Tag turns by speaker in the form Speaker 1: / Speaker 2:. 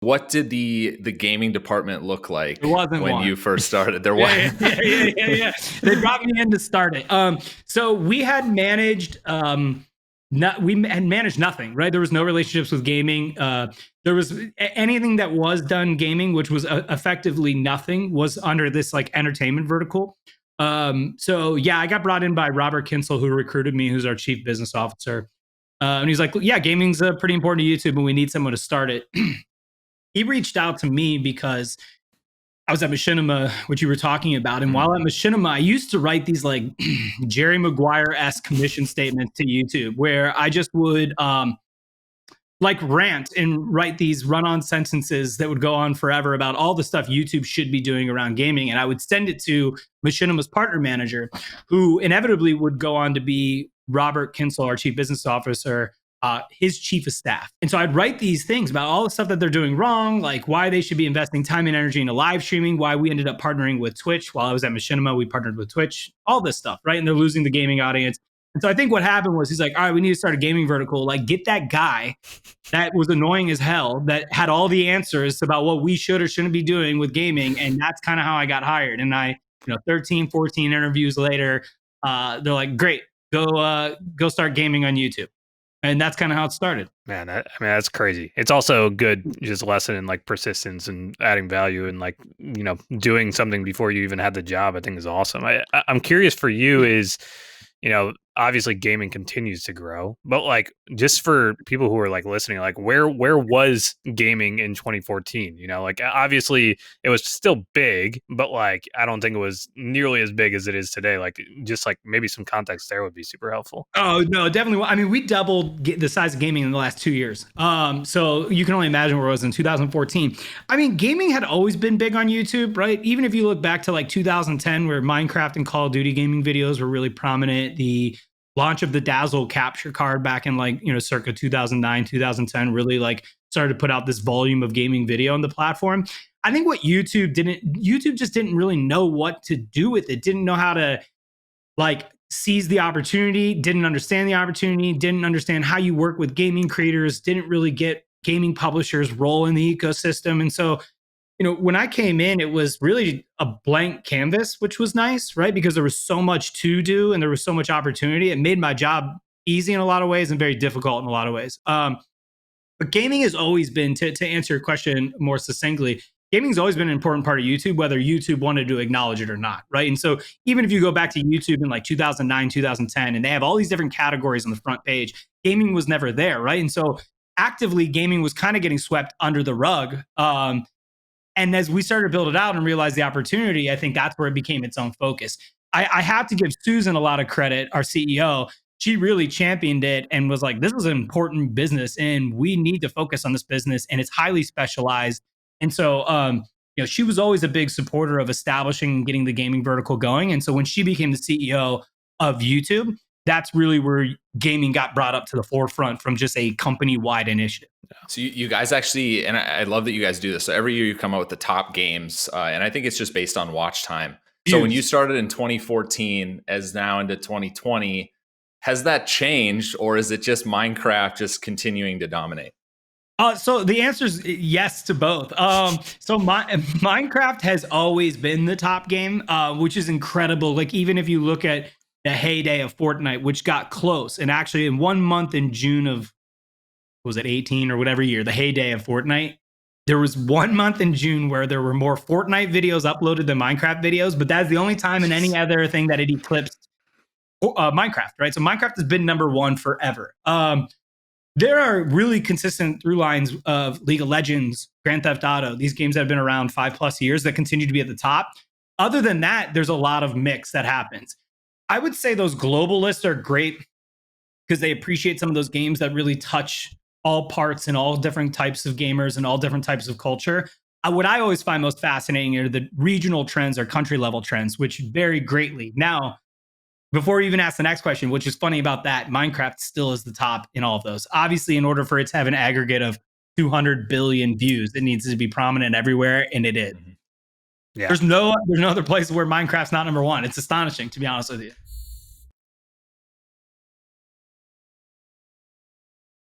Speaker 1: What did the gaming department look like
Speaker 2: There wasn't
Speaker 1: when
Speaker 2: one.
Speaker 1: you first started? There was.
Speaker 2: Yeah. They brought me in to start it. So we had managed nothing, right? There was no relationships with gaming. There was anything that was done gaming, which was effectively nothing, was under this like entertainment vertical. So yeah, I got brought in by Robert Kinsel, who recruited me, who's our chief business officer. And he's like, yeah, gaming's pretty important to YouTube, and we need someone to start it. He reached out to me because I was at Machinima, which you were talking about. And while at Machinima, I used to write these like Jerry Maguire-esque commission statements to YouTube where I just would like rant and write these run-on sentences that would go on forever about all the stuff YouTube should be doing around gaming. And I would send it to Machinima's partner manager, who inevitably would go on to be Robert Kinsel, our chief business officer, his chief of staff. And so I'd write these things about all the stuff that they're doing wrong, like why they should be investing time and energy into live streaming, why we ended up partnering with Twitch. While I was at Machinima, we partnered with Twitch, all this stuff, right? And they're losing the gaming audience. And so I think what happened was he's like, all right, we need to start a gaming vertical. Like, get that guy that was annoying as hell, that had all the answers about what we should or shouldn't be doing with gaming. And that's kind of how I got hired. And 13, 14 interviews later, they're like, great, go start gaming on YouTube. And that's kind of how it started.
Speaker 3: Man, that's crazy. It's also a good just lesson in like persistence and adding value and like, doing something before you even had the job. I think is awesome. I'm curious for you is, obviously gaming continues to grow, but like just for people who are like listening, like where was gaming in 2014? Like obviously it was still big, but like I don't think it was nearly as big as it is today. Like just like maybe some context there would be super helpful.
Speaker 2: Oh no, definitely. I mean, we doubled the size of gaming in the last 2 years. So you can only imagine where it was in 2014. I mean, gaming had always been big on YouTube, right? Even if you look back to like 2010, where Minecraft and Call of Duty gaming videos were really prominent, the launch of the Dazzle capture card back in like, circa 2009, 2010 really like started to put out this volume of gaming video on the platform. I think what YouTube just didn't really know what to do with it. Didn't know how to like seize the opportunity, didn't understand the opportunity, didn't understand how you work with gaming creators, didn't really get gaming publishers' role in the ecosystem. And so, when I came in, it was really a blank canvas, which was nice, right? Because there was so much to do and there was so much opportunity. It made my job easy in a lot of ways and very difficult in a lot of ways. But gaming has always been, to answer your question more succinctly, gaming's always been an important part of YouTube, whether YouTube wanted to acknowledge it or not, right? And so even if you go back to YouTube in like 2009, 2010, and they have all these different categories on the front page, gaming was never there, right? And so actively, gaming was kind of getting swept under the rug. And as we started to build it out and realize the opportunity, I think that's where it became its own focus. I have to give Susan a lot of credit, our CEO. She really championed it and was like, this is an important business and we need to focus on this business and it's highly specialized. And so, she was always a big supporter of establishing and getting the gaming vertical going. And so when she became the CEO of YouTube, that's really where gaming got brought up to the forefront from just a company-wide initiative.
Speaker 1: So you guys actually, and I love that you guys do this. So every year you come out with the top games, and I think it's just based on watch time. So when you started in 2014, as now into 2020, has that changed, or is it just Minecraft just continuing to dominate?
Speaker 2: So the answer is yes to both. Minecraft has always been the top game, which is incredible. Like even if you look at the heyday of Fortnite, which got close, and actually in 1 month in June of, was it 18 or whatever year, the heyday of Fortnite, there was 1 month in June where there were more Fortnite videos uploaded than Minecraft videos, but that's the only time in any other thing that it eclipsed Minecraft, right? So Minecraft has been number one forever. There are really consistent through lines of League of Legends, Grand Theft Auto, these games that have been around 5+ years that continue to be at the top. Other than that, there's a lot of mix that happens. I would say those global lists are great because they appreciate some of those games that really touch all parts and all different types of gamers and all different types of culture. What I always find most fascinating are the regional trends or country level trends, which vary greatly. Now, before you even ask the next question, which is funny about that, Minecraft still is the top in all of those. Obviously, in order for it to have an aggregate of 200 billion views, it needs to be prominent everywhere, and it is. Yeah. There's no other place where Minecraft's not number one. It's astonishing, to be honest with you.